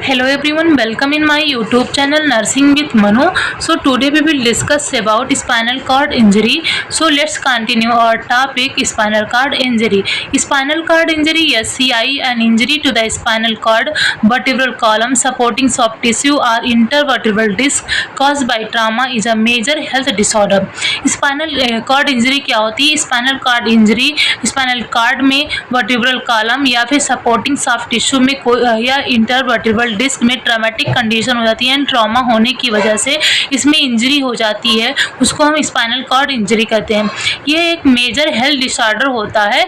Hello everyone, welcome in my YouTube channel Nursing with Manu. So today we will discuss about spinal cord injury. So let's continue our topic, spinal cord injury. Spinal cord injury, SCI, an injury to the spinal cord, vertebral column, supporting soft tissue or intervertebral disc caused by trauma is a major health disorder. Spinal cord injury क्या होती है? Spinal cord injury spinal cord में vertebral column या फिर supporting soft tissue में या intervertebral disc में traumatic condition हो जाती है एंड ट्रॉमा होने की वजह से इसमें इंजरी हो जाती है, उसको हम स्पाइनल कॉर्ड इंजरी कहते हैं। ये एक मेजर हेल्थ डिसऑर्डर होता है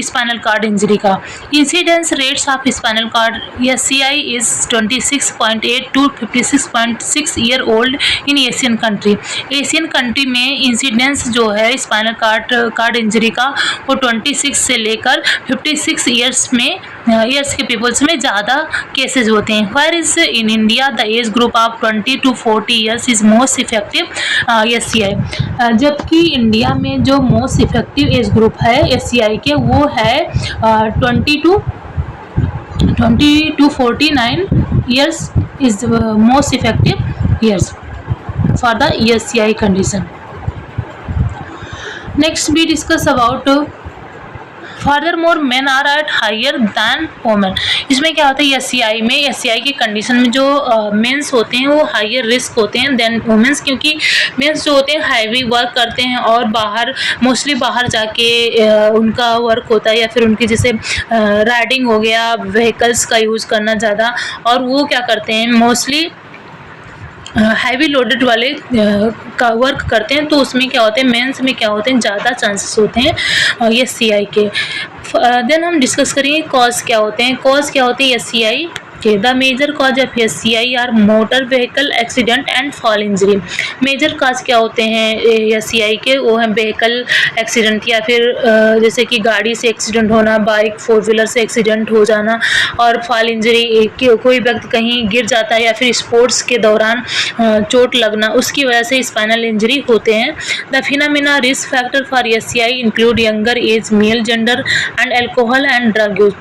स्पाइनल कॉर्ड इंजरी का। Incidence rates of spinal cord SCI is 26.8 to 56.6 year old in Asian country. Asian country में इंसिडेंस जो है स्पाइनल कॉर्ड इंजरी का वो 26 से लेकर 56 ईयर्स के पीपल्स में ज़्यादा केसेस होते हैं। Where is in India the age group of 20 to 40 years is most effective SCI। जबकि इंडिया में जो मोस्ट इफेक्टिव एज ग्रुप है SCI के वो है 20 to 49 years is most effective years for the SCI condition. Next we discuss about furthermore men are at higher than women. इसमें क्या होता है SCI में, SCI की कंडीशन में जो मेंस होते हैं वो हायर रिस्क होते हैं देन वुमेन्स, क्योंकि मेंस जो होते हैं हैवी वर्क करते हैं और मोस्टली बाहर जाके उनका वर्क होता है या फिर उनकी जैसे राइडिंग हो गया, व्हीकल्स का यूज़ करना ज़्यादा, और वो क्या करते हैं मोस्टली हैवी लोडेड वाले का वर्क करते हैं, तो उसमें क्या होते हैं मेंस में क्या होते हैं ज़्यादा चांसेस होते हैं ये SCI के। देन हम डिस्कस करेंगे कॉज क्या होते हैं। कॉज क्या होते हैं SCI के? The major cause of SCI are motor vehicle accident and fall injury. Major cause क्या होते हैं SCI के? वो हैं व्हीकल एक्सीडेंट या फिर जैसे कि गाड़ी से एक्सीडेंट होना, बाइक 4 व्हीलर से एक्सीडेंट हो जाना, और फॉल इंजरी कोई व्यक्ति कहीं गिर जाता है या फिर स्पोर्ट्स के दौरान चोट लगना, उसकी वजह से स्पाइनल इंजरी होते हैं। The phenomena risk factor for SCI include younger age, male gender and alcohol and drug use.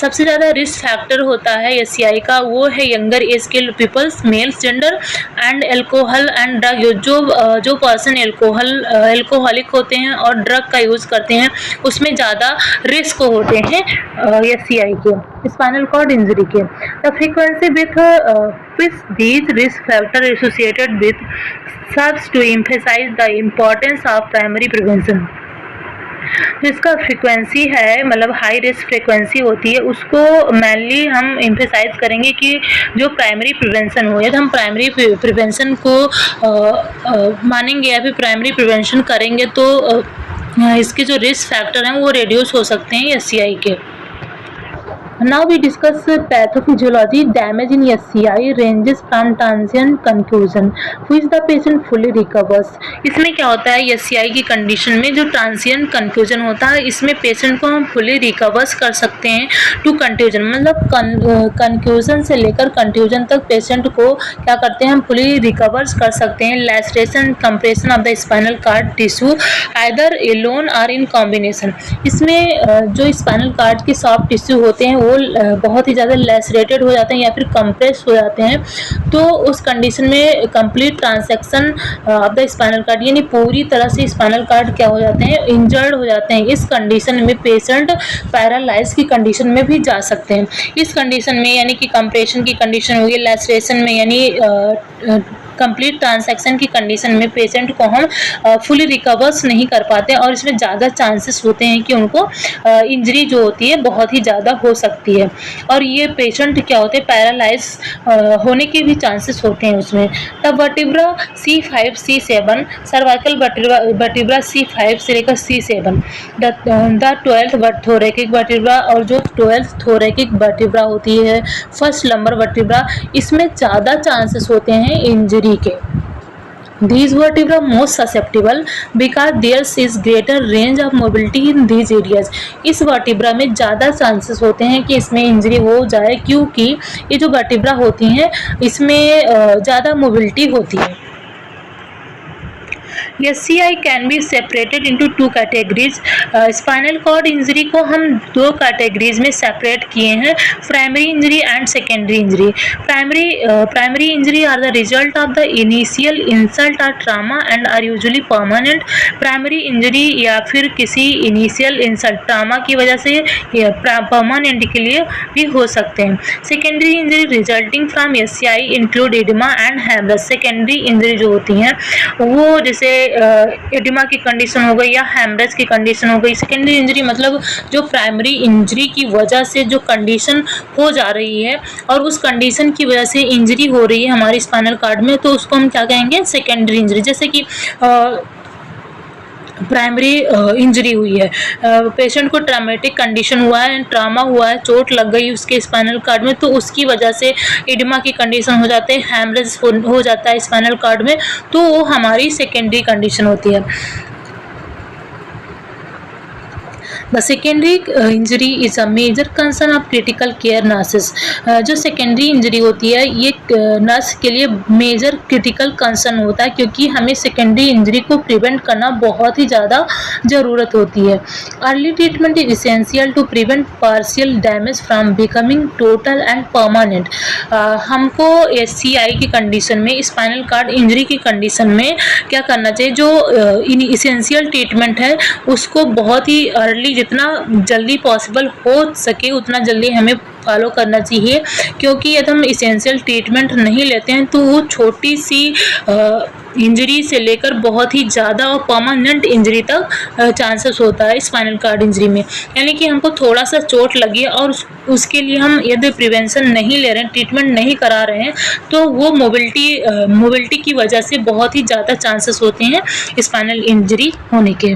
सबसे ज़्यादा रिस्क फैक्टर होता है SCI का वो है यंगर एज के peoples, males gender and alcohol and drug use. जो पर्सन एल्कोहलिक होते हैं और ड्रग का यूज़ करते हैं उसमें ज़्यादा रिस्क होते हैं SCI के, स्पाइनल कॉर्ड इंजरी के। The frequency with these risk factors associated with serves to emphasize the importance of primary prevention। जिसका फ्रीक्वेंसी है मतलब हाई रिस्क फ्रीक्वेंसी होती है, उसको मेनली हम एम्फेसाइज करेंगे कि जो प्राइमरी प्रिवेंशन हो, यदि हम प्राइमरी प्रिवेंशन को मानेंगे या फिर प्राइमरी प्रिवेंशन करेंगे तो इसके जो रिस्क फैक्टर हैं वो रिड्यूस हो सकते हैं SCI के। Now we discuss pathophysiology. Damage in SCI ranges from transient contusion, which the patient fully recovers। इसमें क्या होता है SCI की कंडीशन में जो ट्रांसिएंट कंफ्यूजन होता है इसमें पेशेंट को हम फुली रिकवर्स कर सकते हैं टू कंफ्यूजन, मतलब कंफ्यूजन से लेकर कंफ्यूजन तक पेशेंट को क्या करते हैं हम फुली रिकवर्स कर सकते हैं। Laceration compression of the spinal cord tissue either alone or in combination. इसमें जो स्पाइनल कॉर्ड के सॉफ्ट टिश्यू होते हैं वो बहुत ही ज़्यादा लैसरेटेड हो जाते हैं या फिर कंप्रेस हो जाते हैं, तो उस कंडीशन में complete transection of the spinal cord यानी पूरी तरह से स्पाइनल कॉर्ड क्या हो जाते हैं इंजर्ड हो जाते हैं। इस कंडीशन में पेशेंट पैरालाइज की कंडीशन में भी जा सकते हैं। इस कंडीशन में यानी कि कंप्रेशन की कंडीशन होगी, लैसरेशन में यानी कंप्लीट ट्रांसैक्शन की कंडीशन में पेशेंट को हम फुली रिकवर्स नहीं कर पाते और इसमें ज़्यादा चांसेस होते हैं कि उनको इंजरी जो होती है बहुत ही ज़्यादा हो सकती है, और ये पेशेंट क्या होते हैं पैरालाइज होने के भी चांसेस होते हैं उसमें। तब vertebra C5 C7, cervical vertebra C5 से लेकर C7, द 12th थोरैकिक वर्टिब्रा और जो 12th थोरैकिक वर्टिब्रा होती है फर्स्ट लंबर वर्टिब्रा, इसमें ज़्यादा चांसेस होते हैं इंजरी के। These vertebrae most susceptible because there is greater range of mobility in these areas। इस वर्टिब्रा में ज़्यादा चांसेस होते हैं कि इसमें इंजरी हो जाए क्योंकि ये जो वर्टिब्रा होती हैं इसमें ज़्यादा मोबिलिटी होती है। SCI can be separated into two categories. Spinal cord injury को हम दो कैटेगरीज में सेपरेट किए हैं, primary injury and secondary injury. Primary injury are the result of the initial insult और trauma and are usually permanent. Primary injury या फिर किसी इनिशियल इंसल्ट ट्रामा की वजह से परमानेंट के लिए भी हो सकते हैं। Secondary injury resulting from SCI include oedema and haemorrhage. Secondary injury जो होती हैं वो जैसे एडिमा की कंडीशन हो गई या हेमरेज की कंडीशन हो गई। सेकेंडरी इंजरी मतलब जो प्राइमरी इंजरी की वजह से जो कंडीशन हो जा रही है और उस कंडीशन की वजह से इंजरी हो रही है हमारी स्पाइनल कॉर्ड में, तो उसको हम क्या कहेंगे, सेकेंडरी इंजरी। जैसे कि प्राइमरी इंजरी हुई है, पेशेंट को ट्रामेटिक कंडीशन हुआ है, ट्रामा हुआ है, चोट लग गई उसके स्पाइनल कॉर्ड में, तो उसकी वजह से एडिमा की कंडीशन हो जाते हैं, हेमरेज हो जाता है स्पाइनल कॉर्ड में, तो वो हमारी सेकेंडरी कंडीशन होती है। The secondary injury is a major concern of critical care nurses। जो सेकेंडरी इंजरी होती है ये नर्स के लिए मेजर क्रिटिकल कंसर्न होता है, क्योंकि हमें सेकेंडरी इंजरी को प्रिवेंट करना बहुत ही ज़्यादा ज़रूरत होती है। Early treatment is essential to prevent partial damage from becoming total and permanent. हमको SCI की कंडीशन में, स्पाइनल कॉर्ड इंजरी की कंडीशन में क्या करना चाहिए, जो इसेंशियल ट्रीटमेंट है उसको बहुत ही अर्ली, जितना जल्दी पॉसिबल हो सके उतना जल्दी हमें फॉलो करना चाहिए, क्योंकि यदि हम इसेंशियल ट्रीटमेंट नहीं लेते हैं तो वो छोटी सी इंजरी से लेकर बहुत ही ज़्यादा और परमानेंट इंजरी तक चांसेस होता है स्पाइनल कॉर्ड इंजरी में। यानी कि हमको थोड़ा सा चोट लगी और उसके लिए हम यदि प्रिवेंशन नहीं ले रहे हैं, ट्रीटमेंट नहीं करा रहे हैं, तो वो मोबिलिटी की वजह से बहुत ही ज़्यादा चांसेस होते हैं स्पाइनल इंजरी होने के।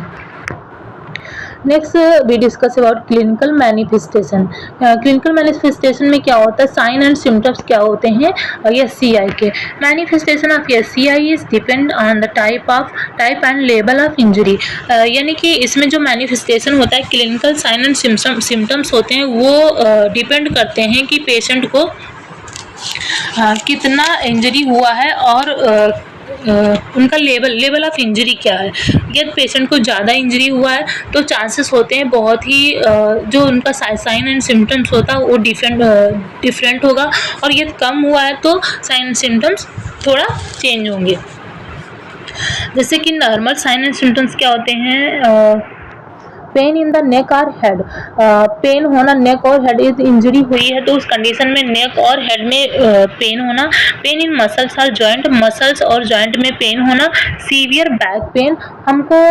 Next we discuss about clinical manifestation. Clinical manifestation में क्या होता है, साइन एंड सिम्टम्स क्या होते हैं SCI के। Manifestation of SCI is depend on the type and level of injury. यानी कि इसमें जो मैनिफेस्टेशन होता है, क्लिनिकल साइन एंड सिम्टम्स होते हैं, वो डिपेंड करते हैं कि पेशेंट को कितना इंजरी हुआ है और उनका लेवल ऑफ इंजरी क्या है। यदि पेशेंट को ज़्यादा इंजरी हुआ है तो चांसेस होते हैं बहुत ही जो उनका साइन एंड सिम्टम्स होता है वो डिफरेंट होगा, और यदि कम हुआ है तो साइन एंड सिम्टम्स थोड़ा चेंज होंगे। जैसे कि नॉर्मल साइन एंड सिम्टम्स क्या होते हैं, पेन इन द नेक और हेड। पेन होना नेक और हेड, यदि इंजरी हुई है तो उस कंडीशन में नेक और हेड में पेन होना। पेन इन मसल्स और जॉइंट, मसल्स और जॉइंट में पेन होना। सीवियर बैक पेन, हमको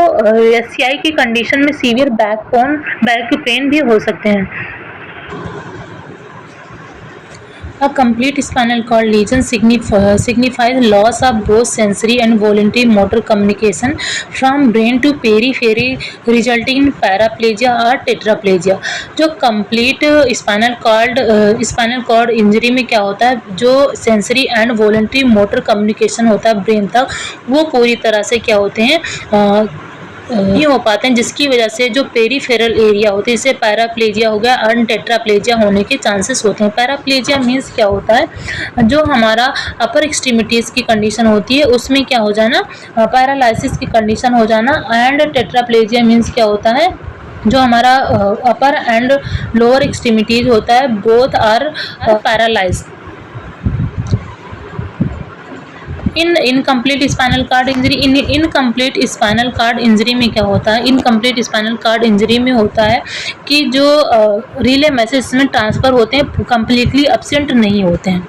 SCI की कंडीशन में सीवियर बैक पेन भी हो सकते हैं। A complete spinal cord lesion signifies loss of both sensory and voluntary motor communication from brain to periphery, resulting in paraplegia or tetraplegia। जो complete spinal cord injury में क्या होता है, जो sensory and voluntary motor communication होता है brain तक, वो पूरी तरह से क्या होते हैं नहीं हो पाते हैं, जिसकी वजह से जो पेरीफेरल एरिया होती है, जैसे पैराप्लेजिया हो गया और टेट्राप्लेजिया होने के चांसेस होते हैं। पैराप्लेजिया मीन्स क्या होता है, जो हमारा अपर एक्सट्रीमिटीज़ की कंडीशन होती है उसमें क्या हो जाना, पैरालिसिस की कंडीशन हो जाना। एंड टेट्राप्लेजिया मीन्स क्या होता है, जो हमारा अपर एंड लोअर एक्सट्रीमिटीज़ होता है, both are paralysed. Incomplete spinal cord injury, incomplete spinal cord injury में क्या होता है, इनकम्प्लीट स्पाइनल कॉर्ड इंजरी में होता है कि जो रिले मैसेज में ट्रांसफ़र होते हैं कम्प्लीटली एब्सेंट नहीं होते हैं।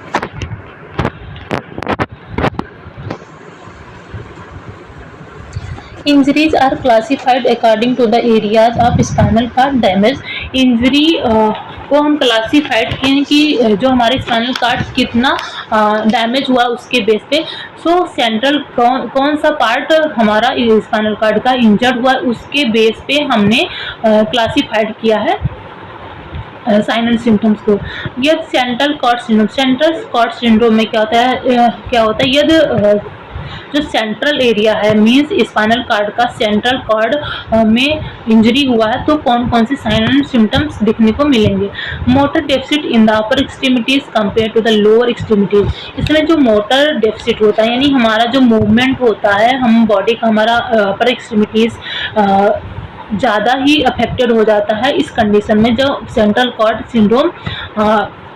Injuries are classified according to the areas of spinal cord damage. Injury को हम क्लासीफाइड किए हैं कि जो हमारे स्पाइनल कॉर्ड कितना डैमेज हुआ उसके बेस पे। सो सेंट्रल कौन सा पार्ट हमारा स्पाइनल कॉर्ड का इंजर्ड हुआ उसके बेस पे हमने क्लासीफाइड किया है साइन एंड सिम्टम्स को। यदि सेंट्रल कॉर्ड सिंड्रोम में क्या होता है यदि जो सेंट्रल एरिया है मीन्स स्पाइनल कार्ड का सेंट्रल कॉर्ड में इंजरी हुआ है तो कौन कौन से साइन एंड सिम्टम्स दिखने को मिलेंगे। Motor deficit in the upper extremities compare to the lower extremities. इसमें जो मोटर डेफिसिट होता है यानी हमारा जो मूवमेंट होता है हम बॉडी का हमारा अपर एक्सट्रीमिटीज ज़्यादा ही अफेक्टेड हो जाता है इस कंडीशन में जो सेंट्रल कॉर्ड सिंड्रोम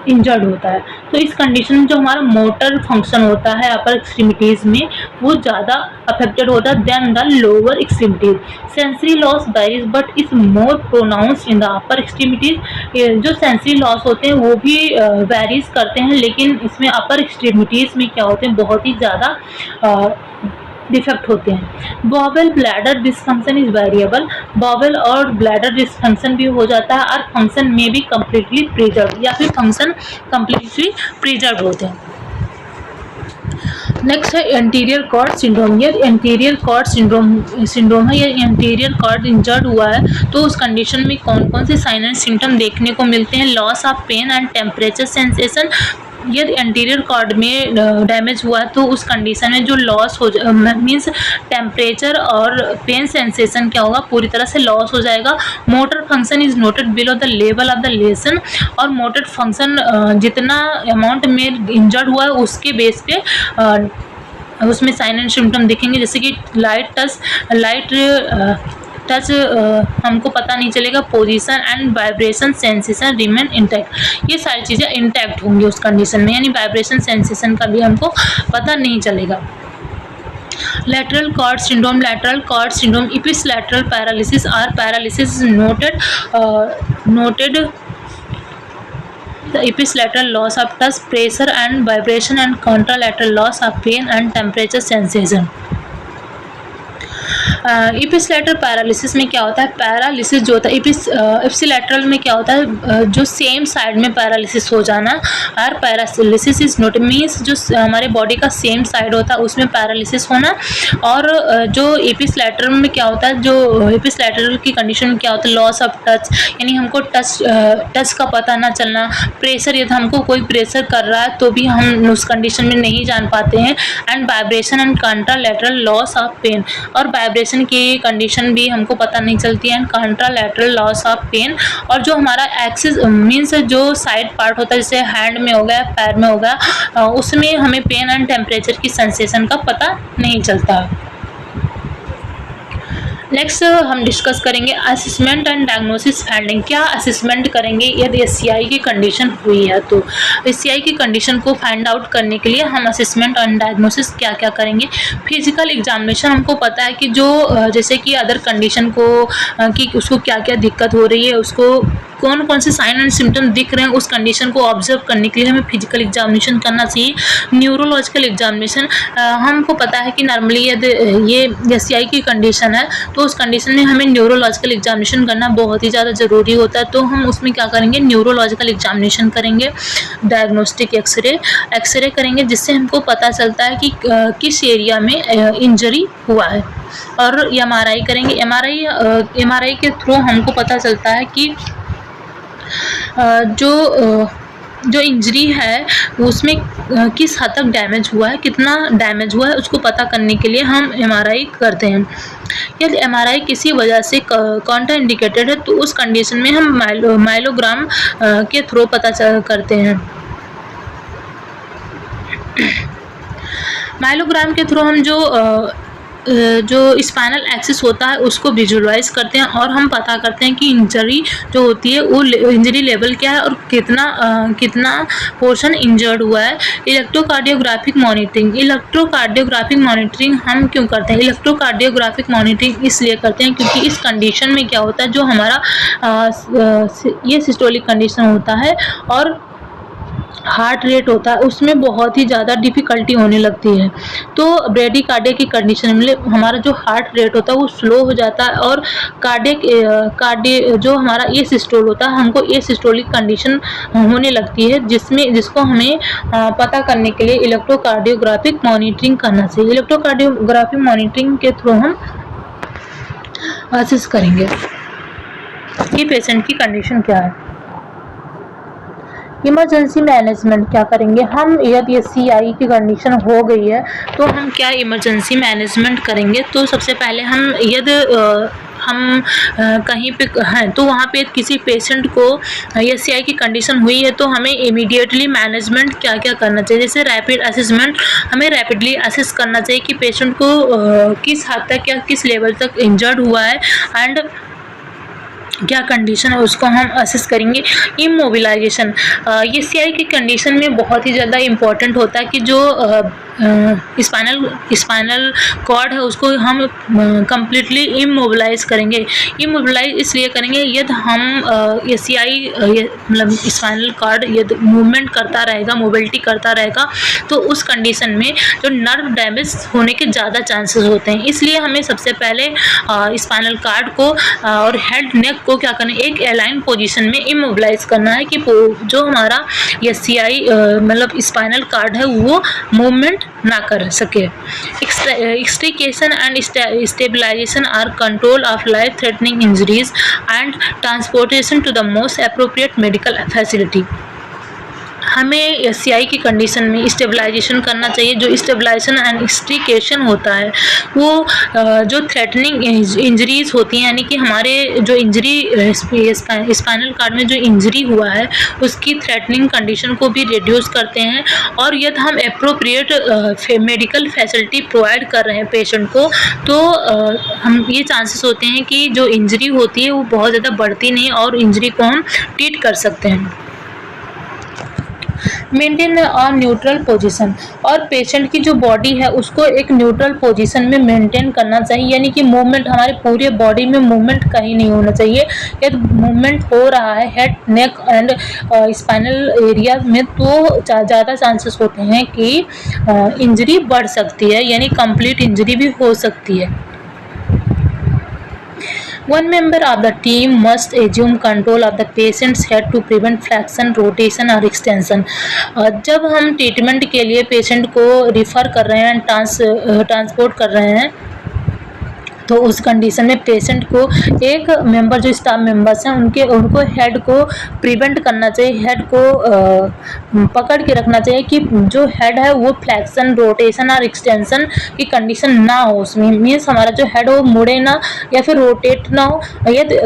इंजर्ड होता है। तो इस कंडीशन में जो हमारा मोटर फंक्शन होता है अपर एक्सट्रीमिटीज़ में वो ज़्यादा अफेक्टेड होता है than the lower extremities. Sensory loss varies but is more pronounced in the upper extremities. जो सेंसरी लॉस होते हैं वो भी वेरीज करते हैं लेकिन इसमें अपर एक्सट्रीमिटीज़ में क्या होते हैं बहुत ही ज़्यादा डिफेक्ट होते हैं। Bowel bladder dysfunction is variable. Bowel और ब्लैडर डिसफंक्शन भी हो जाता है और फंक्शन में भी कम्प्लीटली प्रिजर्व या फिर फंक्शन कम्प्लीटली प्रिजर्व होते हैं। नेक्स्ट है एंटीरियर कॉर्ड सिंड्रोम। ये एंटीरियर कॉर्ड सिंड्रोम है। ये एंटीरियर कॉर्ड इंजर्ड हुआ है तो उस कंडीशन में कौन कौन से साइन एंड सिम्टम देखने को मिलते हैं। Loss of pain and temperature sensation. यदि एंटीरियर कॉर्ड में डैमेज हुआ है तो उस कंडीशन में जो लॉस हो मीन्स टेम्परेचर और पेन सेंसेशन क्या होगा पूरी तरह से लॉस हो जाएगा। Motor function is noted below the level of the lesion. और मोटर फंक्शन जितना अमाउंट में इंजर्ड हुआ है उसके बेस पे उसमें साइन एंड सिम्टम दिखेंगे जैसे कि लाइट टच हमको पता नहीं चलेगा। Position and vibration sensation remain intact. ये सारी चीज़ें इंटैक्ट होंगी उस कंडीशन में यानी वाइब्रेशन सेंसेशन का भी हमको पता नहीं चलेगा। Lateral cord syndrome. Lateral cord syndrome, epilateral paralysis or paralysis is noted the epilateral loss of touch, pressure and vibration and contralateral loss of pain and temperature sensation. Ipsilateral paralysis में क्या होता है। पैरालिसिस जो होता है ipsilateral में क्या होता है जो सेम साइड में पैरालिसिस हो जाना। और पैरालिसिस इज नोट मीन्स जो हमारे बॉडी का सेम साइड होता है उसमें पैरालिसिस होना। और जो इपिसलैटरल में क्या होता है जो इपिसलैटरल की कंडीशन में क्या होता है लॉस ऑफ टच यानी हमको टच का पता ना चलना। प्रेशर यदि हमको कोई प्रेशर कर रहा है तो भी हम उस कंडीशन में नहीं जान पाते हैं। And vibration and contralateral loss of pain. और वाइब्रेशन की कंडीशन भी हमको पता नहीं चलती है। And contralateral loss of pain. और जो हमारा एक्सिस मीन्स जो साइड पार्ट होता है जैसे हैंड में हो गया पैर में हो गया उसमें हमें पेन एंड टेम्परेचर की सेंसेशन का पता नहीं चलता। नेक्स्ट हम डिस्कस करेंगे असेसमेंट एंड डायग्नोसिस फाइंडिंग। क्या असेसमेंट करेंगे यदि एससीआई की कंडीशन हुई है तो एससीआई की कंडीशन को फाइंड आउट करने के लिए हम असेसमेंट एंड डायग्नोसिस क्या क्या करेंगे। फिजिकल एग्जामिनेशन हमको पता है कि जो जैसे कि अदर कंडीशन को कि उसको क्या क्या दिक्कत हो रही है उसको कौन कौन से साइन एंड सिम्टम दिख रहे हैं उस कंडीशन को ऑब्जर्व करने के लिए हमें फिजिकल एग्जामिनेशन करना चाहिए। न्यूरोलॉजिकल एग्जामिनेशन हमको पता है कि नॉर्मली यदि ये एससीआई की कंडीशन है तो उस कंडीशन में हमें न्यूरोलॉजिकल एग्जामिनेशन करना बहुत ही ज़्यादा ज़रूरी होता है। तो हम उसमें क्या करेंगे न्यूरोलॉजिकल एग्जामिनेशन करेंगे। डायग्नोस्टिक एक्सरे करेंगे जिससे हमको पता चलता है कि किस एरिया में इंजरी हुआ है। और एमआरआई करेंगे। एमआरआई के थ्रू हमको पता चलता है कि जो इंजरी है उसमें किस हद तक डैमेज हुआ है कितना डैमेज हुआ है उसको पता करने के लिए हम एमआरआई करते हैं। यदि एमआरआई किसी वजह से कॉन्ट्रा इंडिकेटेड है तो उस कंडीशन में हम माइलोग्राम के थ्रू पता करते हैं। माइलोग्राम के थ्रू हम जो स्पाइनल एक्सिस होता है उसको विजुअलाइज करते हैं और हम पता करते हैं कि इंजरी जो होती है वो इंजरी लेवल क्या है और कितना पोर्शन इंजर्ड हुआ है। इलेक्ट्रोकार्डियोग्राफिक मॉनिटरिंग हम क्यों करते हैं। इलेक्ट्रोकार्डियोग्राफिक मॉनिटरिंग इसलिए करते हैं क्योंकि इस कंडीशन में क्या होता है जो हमारा ये सिस्टोलिक कंडीशन होता है और हार्ट रेट होता है उसमें बहुत ही ज़्यादा डिफ़िकल्टी होने लगती है। तो ब्रेडिकार्डिया की कंडीशन में हमारा जो हार्ट रेट होता है वो स्लो हो जाता है और कार्डियो जो हमारा ये सिस्टोल होता है हमको ये सिस्टोलिक कंडीशन होने लगती है जिसको हमें पता करने के लिए इलेक्ट्रोकार्डियोग्राफिक मॉनिटरिंग करना चाहिए। इलेक्ट्रोकार्डियोग्राफिक मॉनिटरिंग के थ्रू हम असेस करेंगे कि पेशेंट की कंडीशन क्या है। इमरजेंसी मैनेजमेंट क्या करेंगे हम, यदि एससीआई की कंडीशन हो गई है तो हम क्या इमरजेंसी मैनेजमेंट करेंगे। तो सबसे पहले हम यदि हम कहीं पे हैं तो वहाँ पे किसी पेशेंट को एससीआई की कंडीशन हुई है तो हमें इमीडिएटली मैनेजमेंट क्या क्या करना चाहिए। जैसे रैपिड असेसमेंट, हमें रैपिडली असेस करना चाहिए कि पेशेंट को किस हद तक या किस लेवल तक इंजर्ड हुआ है एंड क्या कंडीशन है उसको हम असेस करेंगे। इमोबिलाइजेशन एससीआई की कंडीशन में बहुत ही ज़्यादा इम्पॉर्टेंट होता है कि जो स्पाइनल कॉर्ड है उसको हम कम्प्लीटली इमोबिलाइज करेंगे। इमोबिलाइज इसलिए करेंगे यदि हम एससीआई मतलब स्पाइनल कॉर्ड यदि मूवमेंट करता रहेगा, मोबिलिटी करता रहेगा तो उस कंडीशन में जो नर्व डैमेज होने के ज़्यादा चांसेस होते हैं। इसलिए हमें सबसे पहले स्पाइनल कॉर्ड को और हेड नेक को क्या करना है, एक अलाइन पोजीशन में इमोबिलाइज करना है कि जो हमारा एससीआई मतलब स्पाइनल कॉर्ड है वो मूवमेंट ना कर सके। Extrication and stabilisation or control of life threatening injuries and transportation to the most appropriate medical facility. हमें एससीआई की कंडीशन में स्टेबलाइजेशन करना चाहिए। जो स्टेबलाइजेशन एंड एक्सट्रिकेशन होता है वो जो थ्रेटनिंग इंजरीज होती हैं, यानी कि हमारे जो इंजरी स्पाइनल कॉर्ड में जो इंजरी हुआ है उसकी थ्रेटनिंग कंडीशन को भी रिड्यूस करते हैं। और यदि हम अप्रोप्रिएट मेडिकल फैसिलिटी प्रोवाइड कर रहे हैं पेशेंट को तो हम ये चांसेस होते हैं कि जो इंजरी होती है वो बहुत ज़्यादा बढ़ती नहीं और इंजरी को हम ट्रीट कर सकते हैं। मेंटेन अ न्यूट्रल पोजीशन, और पेशेंट की जो बॉडी है उसको एक न्यूट्रल पोजीशन में मेंटेन करना चाहिए, यानी कि मूवमेंट हमारे पूरे बॉडी में मूवमेंट कहीं नहीं होना चाहिए। यदि मूवमेंट हो रहा है head neck and spinal area में तो ज़्यादा चांसेस होते हैं कि इंजरी बढ़ सकती है, यानी कंप्लीट इंजरी भी हो सकती है। One member of the team must assume control of the patient's head to prevent flexion, rotation or extension. जब हम ट्रीटमेंट के लिए पेशेंट को रिफ़र कर रहे हैं, ट्रांसपोर्ट कर रहे हैं तो उस कंडीशन में पेशेंट को एक मेंबर जो स्टाफ मेंबर्स हैं उनको हेड को प्रिवेंट करना चाहिए, हेड को पकड़ के रखना चाहिए कि जो हेड है वो फ्लैक्शन, रोटेशन और एक्सटेंशन की कंडीशन ना हो। उसमें मीन्स हमारा जो हेड हो मुड़े ना या फिर रोटेट ना हो। यदि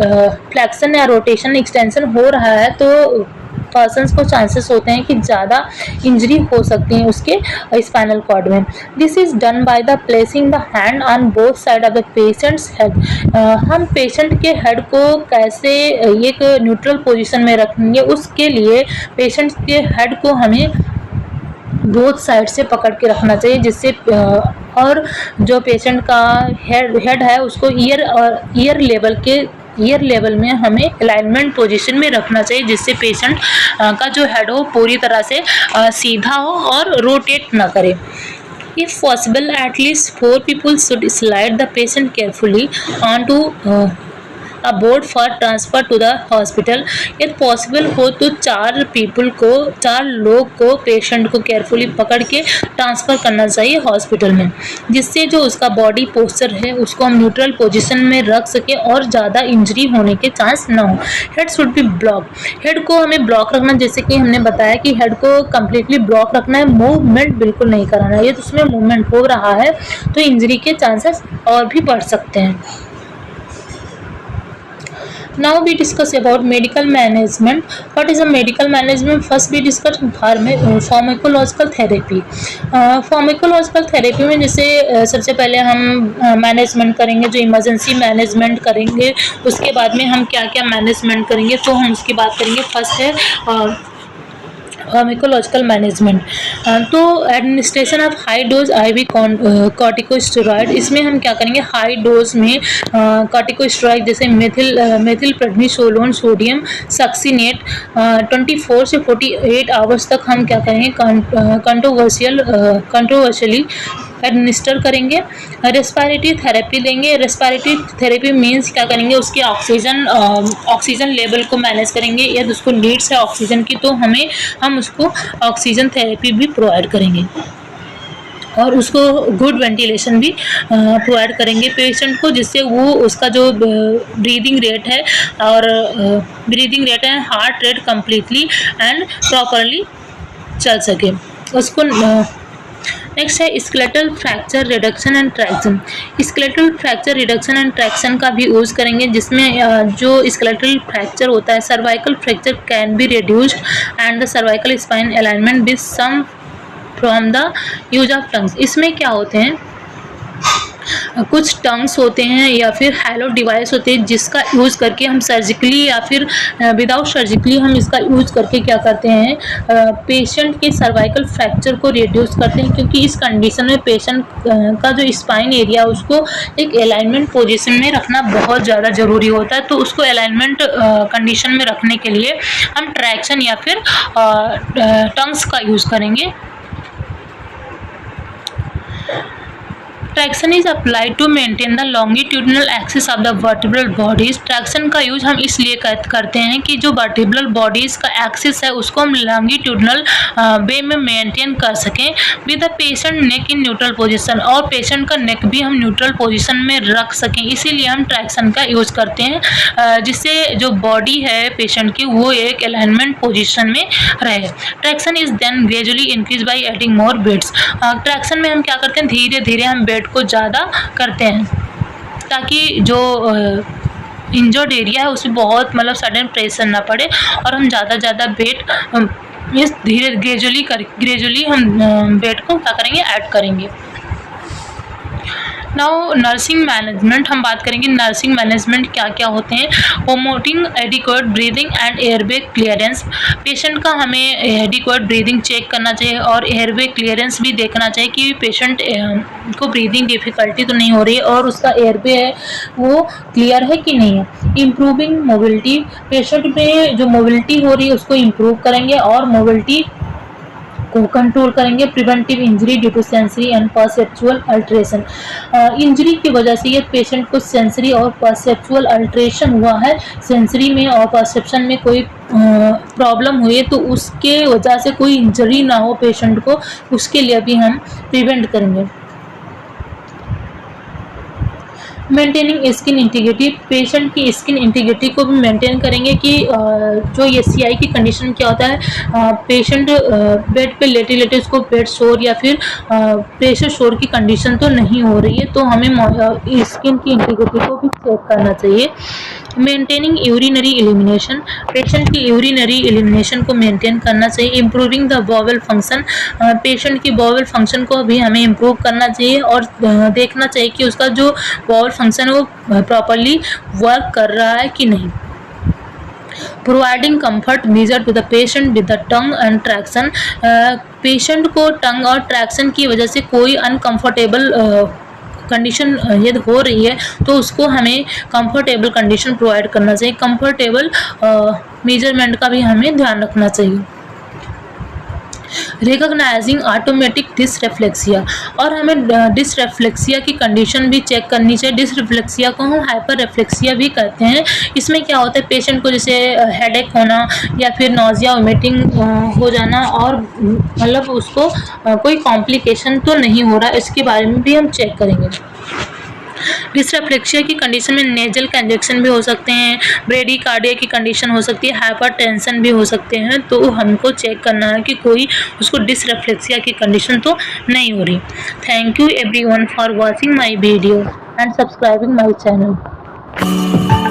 फ्लैक्शन या रोटेशन एक्सटेंशन हो रहा है तो पर्सन्स को चांसेस होते हैं कि ज़्यादा इंजरी हो सकती है उसके स्पाइनल कॉर्ड में। This is done by the placing the hand on both side of the patients head. हम पेशेंट के हेड को कैसे एक न्यूट्रल पोजीशन में रखेंगे, उसके लिए पेशेंट के हेड को हमें बोथ साइड से पकड़ के रखना चाहिए, जिससे और जो पेशेंट का हेड है उसको ईयर लेवल में हमें अलाइनमेंट पोजीशन में रखना चाहिए, जिससे पेशेंट का जो हेड हो पूरी तरह से सीधा हो और रोटेट ना करे। If possible, at least 4 people should slide the patient carefully onto a board for transfer to the hospital. यदि पॉसिबल हो तो 4 लोग को पेशेंट को केयरफुली पकड़ के ट्रांसफ़र करना चाहिए हॉस्पिटल में, जिससे जो उसका बॉडी पोस्चर है उसको हम न्यूट्रल पोजीशन में रख सके और ज़्यादा इंजरी होने के चांस ना हो। Head should be block, head को हमें ब्लॉक रखना, जैसे कि हमने बताया कि हेड को कम्प्लीटली ब्लॉक रखना है, मूवमेंट बिल्कुल नहीं कराना है। यदि उसमें मूवमेंट हो रहा है तो इंजरी के चांसेस और भी बढ़ सकते हैं। Now we discuss about medical management. What is a medical management? First we discuss pharmacological therapy. Pharmacological therapy में जैसे सबसे पहले हम मैनेजमेंट करेंगे, जो इमरजेंसी मैनेजमेंट करेंगे, उसके बाद में हम क्या क्या मैनेजमेंट करेंगे तो हम उसकी बात करेंगे। फर्स्ट है फार्माकोलॉजिकल मैनेजमेंट। तो administration of high dose IV corticosteroid, इसमें हम क्या करेंगे, हाई डोज में कॉर्टिकोस्टेरॉइड जैसे मेथिल प्रेडनिसोलोन सोडियम सक्सिनेट 24 से 48 आवर्स तक हम क्या करेंगे, कंट्रोवर्शियली एडमिनिस्टर करेंगे। रेस्पिरेटरी थेरेपी देंगे। रेस्पिरेटरी थेरेपी मीन्स क्या करेंगे, उसकी ऑक्सीजन लेवल को मैनेज करेंगे। यदि उसको नीड्स है ऑक्सीजन की तो हम उसको ऑक्सीजन थेरेपी भी प्रोवाइड करेंगे। और उसको गुड वेंटिलेशन भी प्रोवाइड करेंगे पेशेंट को, जिससे वो उसका जो ब्रीदिंग रेट है heart rate completely and properly चल सके उसको। नेक्स्ट है skeletal fracture reduction and traction. Skeletal fracture reduction and traction का भी यूज़ करेंगे, जिसमें जो स्केलेटल फ्रैक्चर होता है, cervical fracture can be reduced and the cervical spine alignment with some from the use of tongs. इसमें क्या होते हैं, कुछ टंग्स होते हैं या फिर हैलो डिवाइस होते हैं जिसका यूज़ करके हम सर्जिकली या फिर विदाउट सर्जिकली हम इसका यूज़ करके क्या करते हैं, पेशेंट के सर्वाइकल फ्रैक्चर को रिड्यूस करते हैं, क्योंकि इस कंडीशन में पेशेंट का जो स्पाइन एरिया उसको एक अलाइनमेंट पोजीशन में रखना बहुत ज़्यादा ज़रूरी होता है। तो उसको अलाइनमेंट कंडीशन में रखने के लिए हम ट्रैक्शन या फिर टंग्स का यूज़ करेंगे। Traction is applied to maintain the longitudinal axis of the vertebral bodies. Traction का यूज हम इसलिए करते हैं कि जो वर्टिब्रल बॉडीज का एक्सिस है उसको हम लॉन्गिट्यूडनल वे में मेंटेन कर सकें with the patient neck in neutral position, और पेशेंट का नेक भी हम न्यूट्रल पोजीशन में रख सकें। इसीलिए हम ट्रैक्शन का यूज करते हैं, जिससे जो बॉडी है पेशेंट की वो एक अलाइनमेंट पोजीशन में रहे। Traction is then gradually increase by adding more beds. Traction में हम क्या करते हैं, धीरे धीरे हम बेड को ज़्यादा करते हैं ताकि जो इंजर्ड एरिया है उसमें बहुत सडन प्रेशर ना पड़े, और हम ज़्यादा बेड इस धीरे ग्रेजुअली हम बेड को क्या करेंगे, ऐड करेंगे। नाउ नर्सिंग मैनेजमेंट, हम बात करेंगे नर्सिंग मैनेजमेंट क्या क्या होते हैं। Promoting adequate breathing and airway clearance. Patient का हमें एडिक्वेट ब्रीदिंग चेक करना चाहिए और एयरवे क्लियरेंस भी देखना चाहिए कि पेशेंट को ब्रीदिंग डिफ़िकल्टी तो नहीं हो रही है और उसका एयरवे है वो क्लियर है कि नहीं है। इम्प्रूविंग मोबिलिटी, पेशेंट में जो मोबिलिटी हो रही है उसको इम्प्रूव करेंगे और मोबिलिटी को कंट्रोल करेंगे। Preventive injury due to sensory and perceptual alteration, injury की वजह से ये पेशेंट को सेंसरी और परसेप्चुअल अल्ट्रेशन हुआ है, सेंसरी में और परसेप्शन में कोई प्रॉब्लम हुई है तो उसके वजह से कोई इंजरी ना हो पेशेंट को, उसके लिए भी हम प्रिवेंट करेंगे। मेंटेनिंग स्किन इंटीग्रिटी, पेशेंट की स्किन इंटीग्रिटी को भी मेंटेन करेंगे कि जो ये SCI की कंडीशन क्या होता है, पेशेंट बेड पे लेटे लेटे उसको बेड शोर या फिर प्रेशर शोर की कंडीशन तो नहीं हो रही है, तो हमें स्किन की इंटीग्रिटी को भी चेक करना चाहिए। मेंटेनिंग यूरिनरी एलिमिनेशन, पेशेंट की यूरिनरी एलिमिनेशन को मेंटेन करना चाहिए। Improving the bowel function, patient की बॉवल फंक्शन को भी हमें इम्प्रूव करना चाहिए और देखना चाहिए कि उसका जो बॉवल फंक्शन है वो प्रॉपरली वर्क कर रहा है कि नहीं। Providing comfort measure to the patient with the tong and traction, patient को टंग और ट्रैक्शन की वजह से कोई अनकंफर्टेबल कंडीशन यदि हो रही है तो उसको हमें कंफर्टेबल कंडीशन प्रोवाइड करना चाहिए। कंफर्टेबल मेजरमेंट का भी हमें ध्यान रखना चाहिए। रिकॉग्नाइजिंग ऑटोमेटिक डिसरेफ्लेक्सिया, और हमें डिसरेफ्लेक्सिया की कंडीशन भी चेक करनी चाहिए। डिसरेफ्लेक्सिया को हम हाइपर रेफ्लेक्सिया भी कहते हैं। इसमें क्या होता है, पेशेंट को जैसे हेडेक होना या फिर नोजिया वोमिटिंग हो जाना और उसको कोई कॉम्प्लिकेशन तो नहीं हो रहा, इसके बारे में भी हम चेक करेंगे। डिसरेफ्लेक्सिया की कंडीशन में नेजल कंजक्शन भी हो सकते हैं, ब्रेडीकार्डिया की कंडीशन हो सकती है, हाइपरटेंशन भी हो सकते हैं, तो हमको चेक करना है कि कोई उसको डिसरेफ्लेक्सिया की कंडीशन तो नहीं हो रही। Thank you everyone for watching my video and subscribing my channel.